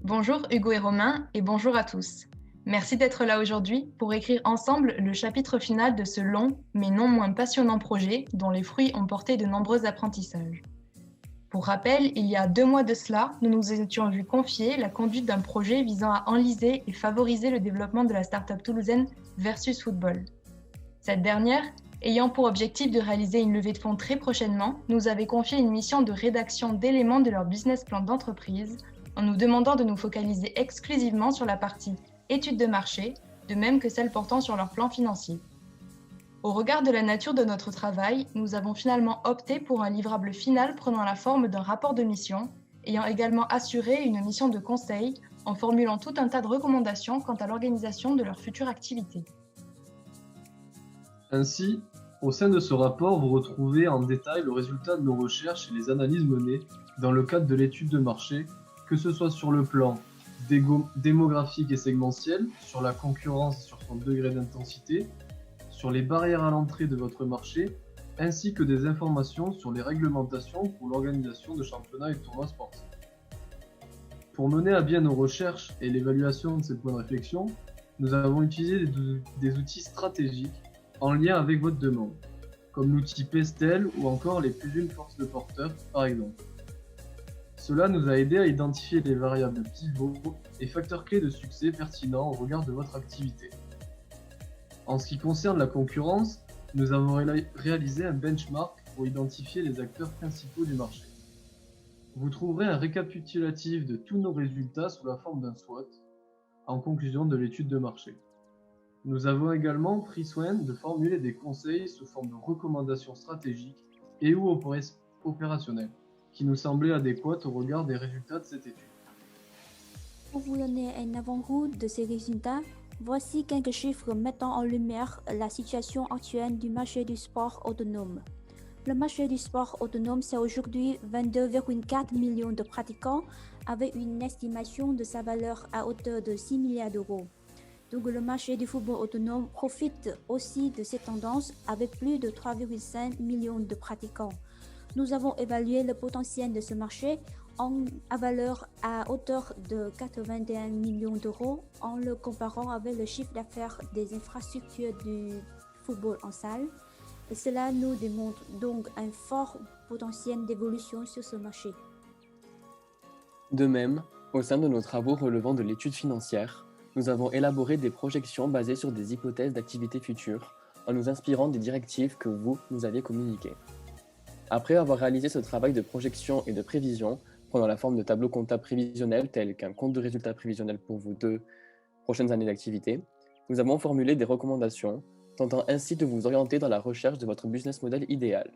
Bonjour Hugo et Romain et bonjour à tous. Merci d'être là aujourd'hui pour écrire ensemble le chapitre final de ce long mais non moins passionnant projet dont les fruits ont porté de nombreux apprentissages. Pour rappel, il y a 2 mois de cela, nous nous étions vus confier la conduite d'un projet visant à enliser et favoriser le développement de la start-up toulousaine Versus Football. Cette dernière, ayant pour objectif de réaliser une levée de fonds très prochainement, nous avait confié une mission de rédaction d'éléments de leur business plan d'entreprise en nous demandant de nous focaliser exclusivement sur la partie étude de marché, de même que celle portant sur leur plan financier. Au regard de la nature de notre travail, nous avons finalement opté pour un livrable final prenant la forme d'un rapport de mission, ayant également assuré une mission de conseil en formulant tout un tas de recommandations quant à l'organisation de leur future activité. Ainsi, au sein de ce rapport, vous retrouvez en détail le résultat de nos recherches et les analyses menées dans le cadre de l'étude de marché, que ce soit sur le plan démographique et segmentiel, sur la concurrence et sur son degré d'intensité, sur les barrières à l'entrée de votre marché, ainsi que des informations sur les réglementations pour l'organisation de championnats et tournois sportifs. Pour mener à bien nos recherches et l'évaluation de ces points de réflexion, nous avons utilisé des outils stratégiques en lien avec votre demande, comme l'outil Pestel ou encore les plus d'une force de porteur par exemple. Cela nous a aidé à identifier les variables pivots et facteurs clés de succès pertinents au regard de votre activité. En ce qui concerne la concurrence, nous avons réalisé un benchmark pour identifier les acteurs principaux du marché. Vous trouverez un récapitulatif de tous nos résultats sous la forme d'un SWOT en conclusion de l'étude de marché. Nous avons également pris soin de formuler des conseils sous forme de recommandations stratégiques et ou opérationnelles, qui nous semblaient adéquates au regard des résultats de cette étude. Pour vous donner un avant-goût de ces résultats, voici quelques chiffres mettant en lumière la situation actuelle du marché du sport autonome. Le marché du sport autonome, c'est aujourd'hui 22,4 millions de pratiquants avec une estimation de sa valeur à hauteur de 6 milliards d'euros. Donc le marché du football autonome profite aussi de ces tendances avec plus de 3,5 millions de pratiquants. Nous avons évalué le potentiel de ce marché à valeur à hauteur de 81 millions d'euros en le comparant avec le chiffre d'affaires des infrastructures du football en salle. Et cela nous démontre donc un fort potentiel d'évolution sur ce marché. De même, au sein de nos travaux relevant de l'étude financière, nous avons élaboré des projections basées sur des hypothèses d'activité future en nous inspirant des directives que vous nous aviez communiquées. Après avoir réalisé ce travail de projection et de prévision, prenant la forme de tableaux comptables prévisionnels tels qu'un compte de résultats prévisionnel pour vos 2 prochaines années d'activité, nous avons formulé des recommandations, tentant ainsi de vous orienter dans la recherche de votre business model idéal.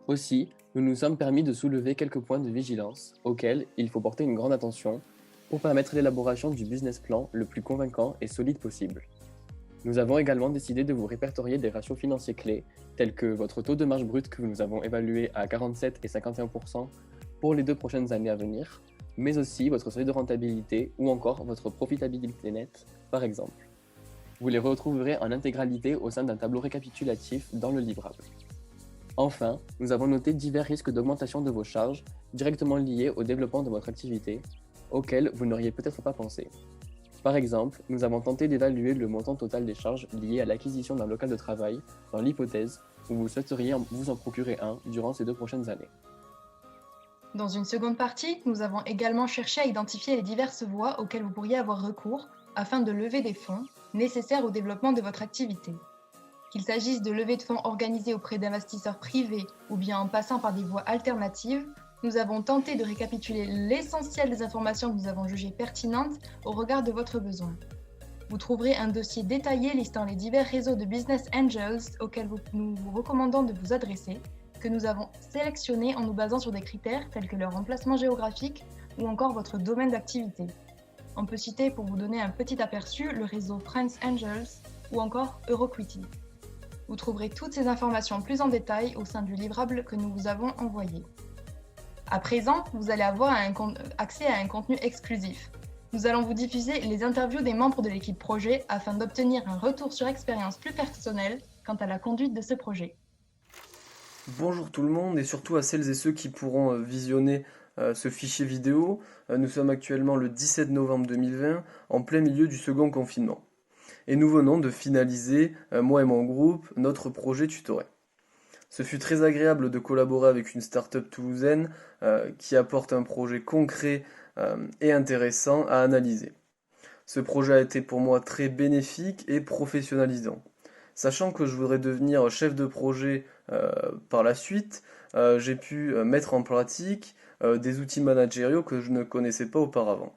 Aussi, nous nous sommes permis de soulever quelques points de vigilance auxquels il faut porter une grande attention pour permettre l'élaboration du business plan le plus convaincant et solide possible. Nous avons également décidé de vous répertorier des ratios financiers clés, tels que votre taux de marge brute que nous avons évalué à 47 et 51% pour les 2 prochaines années à venir, mais aussi votre seuil de rentabilité ou encore votre profitabilité nette, par exemple. Vous les retrouverez en intégralité au sein d'un tableau récapitulatif dans le livrable. Enfin, nous avons noté divers risques d'augmentation de vos charges directement liés au développement de votre activité, auxquels vous n'auriez peut-être pas pensé. Par exemple, nous avons tenté d'évaluer le montant total des charges liées à l'acquisition d'un local de travail dans l'hypothèse où vous souhaiteriez vous en procurer un durant ces 2 prochaines années. Dans une seconde partie, nous avons également cherché à identifier les diverses voies auxquelles vous pourriez avoir recours afin de lever des fonds nécessaires au développement de votre activité. Qu'il s'agisse de levées de fonds organisées auprès d'investisseurs privés ou bien en passant par des voies alternatives, nous avons tenté de récapituler l'essentiel des informations que nous avons jugées pertinentes au regard de votre besoin. Vous trouverez un dossier détaillé listant les divers réseaux de business angels auxquels nous vous recommandons de vous adresser, que nous avons sélectionnés en nous basant sur des critères tels que leur emplacement géographique ou encore votre domaine d'activité. On peut citer, pour vous donner un petit aperçu, le réseau Friends Angels ou encore Euroquity. Vous trouverez toutes ces informations plus en détail au sein du livrable que nous vous avons envoyé. À présent, vous allez avoir accès à un contenu exclusif. Nous allons vous diffuser les interviews des membres de l'équipe projet afin d'obtenir un retour sur expérience plus personnel quant à la conduite de ce projet. Bonjour tout le monde et surtout à celles et ceux qui pourront visionner ce fichier vidéo. Nous sommes actuellement le 17 novembre 2020, en plein milieu du second confinement. Et nous venons de finaliser, moi et mon groupe, notre projet tutoré. Ce fut très agréable de collaborer avec une start-up toulousaine qui apporte un projet concret et intéressant à analyser. Ce projet a été pour moi très bénéfique et professionnalisant. Sachant que je voudrais devenir chef de projet par la suite, j'ai pu mettre en pratique des outils managériaux que je ne connaissais pas auparavant.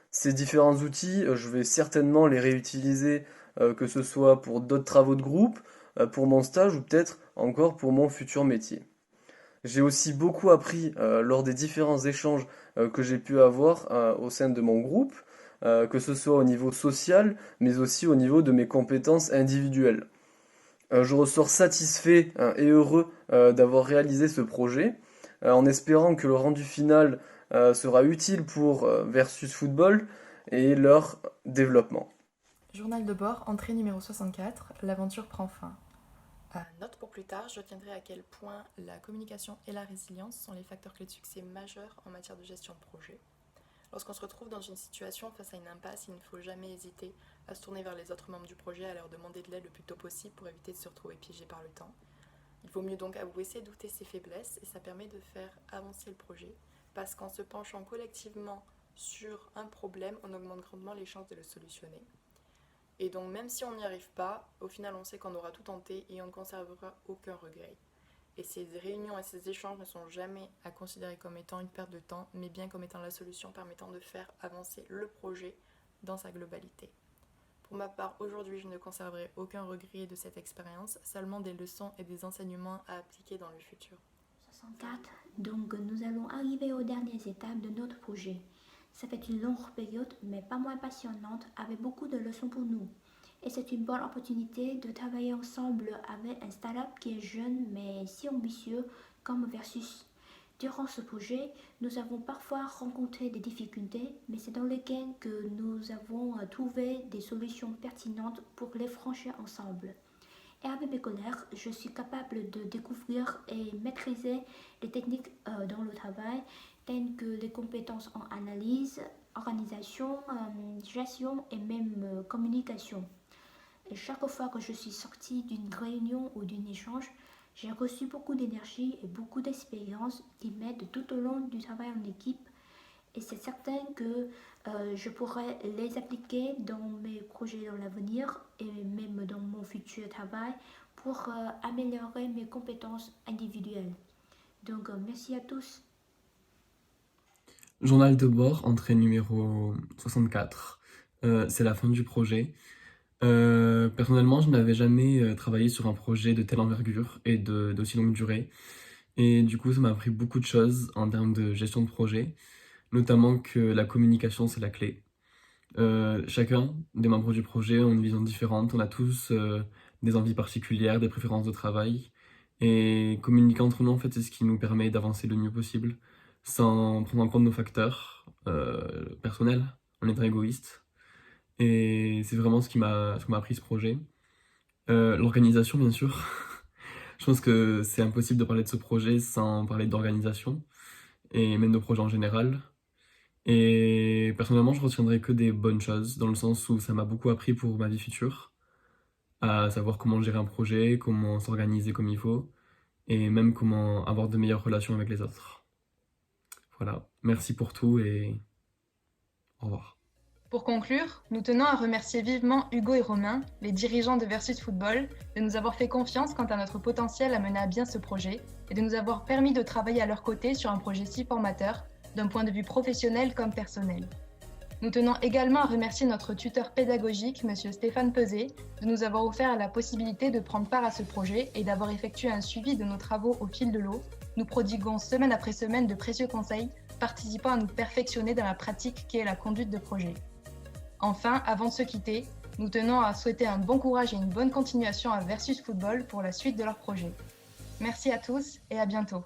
Ces différents outils, je vais certainement les réutiliser, que ce soit pour d'autres travaux de groupe, pour mon stage ou peut-être encore pour mon futur métier. J'ai aussi beaucoup appris lors des différents échanges que j'ai pu avoir au sein de mon groupe, que ce soit au niveau social, mais aussi au niveau de mes compétences individuelles. Je ressors satisfait et heureux d'avoir réalisé ce projet, en espérant que le rendu final sera utile pour Versus Football et leur développement. Journal de bord, entrée numéro 64, l'aventure prend fin. Note pour plus tard, je retiendrai à quel point la communication et la résilience sont les facteurs clés de succès majeurs en matière de gestion de projet. Lorsqu'on se retrouve dans une situation face à une impasse, il ne faut jamais hésiter à se tourner vers les autres membres du projet, à leur demander de l'aide le plus tôt possible pour éviter de se retrouver piégé par le temps. Il vaut mieux donc avouer ses doutes et ses faiblesses, et ça permet de faire avancer le projet, parce qu'en se penchant collectivement sur un problème, on augmente grandement les chances de le solutionner. Et donc même si on n'y arrive pas, au final on sait qu'on aura tout tenté et on ne conservera aucun regret. Et ces réunions et ces échanges ne sont jamais à considérer comme étant une perte de temps, mais bien comme étant la solution permettant de faire avancer le projet dans sa globalité. Pour ma part, aujourd'hui, je ne conserverai aucun regret de cette expérience, seulement des leçons et des enseignements à appliquer dans le futur. 64. Donc nous allons arriver aux dernières étapes de notre projet. Ça fait une longue période, mais pas moins passionnante, avec beaucoup de leçons pour nous. Et c'est une bonne opportunité de travailler ensemble avec un startup qui est jeune mais si ambitieux comme Versus. Durant ce projet, nous avons parfois rencontré des difficultés, mais c'est dans lesquelles que nous avons trouvé des solutions pertinentes pour les franchir ensemble. Et avec mes collègues, je suis capable de découvrir et maîtriser les techniques dans le travail, telles que les compétences en analyse, organisation, gestion et même communication. Et chaque fois que je suis sortie d'une réunion ou d'un échange, j'ai reçu beaucoup d'énergie et beaucoup d'expérience qui m'aident tout au long du travail en équipe. Et c'est certain que je pourrai les appliquer dans mes projets dans l'avenir et même dans mon futur travail pour améliorer mes compétences individuelles. Donc merci à tous. Journal de bord, entrée numéro 64. C'est la fin du projet. Personnellement, je n'avais jamais travaillé sur un projet de telle envergure et d'aussi longue durée. Et du coup, ça m'a appris beaucoup de choses en termes de gestion de projet, notamment que la communication, c'est la clé. Chacun des membres du projet ont une vision différente, on a tous des envies particulières, des préférences de travail. Et communiquer entre nous, en fait, c'est ce qui nous permet d'avancer le mieux possible, sans prendre en compte nos facteurs personnels, en étant égoïste. Et c'est vraiment ce qui m'a appris ce projet. L'organisation, bien sûr. Je pense que c'est impossible de parler de ce projet sans parler d'organisation, et même de projet en général. Et personnellement, je retiendrai que des bonnes choses, dans le sens où ça m'a beaucoup appris pour ma vie future, à savoir comment gérer un projet, comment s'organiser comme il faut, et même comment avoir de meilleures relations avec les autres. Voilà, merci pour tout et au revoir. Pour conclure, nous tenons à remercier vivement Hugo et Romain, les dirigeants de Versus Football, de nous avoir fait confiance quant à notre potentiel à mener à bien ce projet et de nous avoir permis de travailler à leur côté sur un projet si formateur, d'un point de vue professionnel comme personnel. Nous tenons également à remercier notre tuteur pédagogique, M. Stéphane Peset, de nous avoir offert la possibilité de prendre part à ce projet et d'avoir effectué un suivi de nos travaux au fil de l'eau. Nous prodiguons semaine après semaine de précieux conseils, participant à nous perfectionner dans la pratique qui est la conduite de projet. Enfin, avant de se quitter, nous tenons à souhaiter un bon courage et une bonne continuation à Versus Football pour la suite de leur projet. Merci à tous et à bientôt.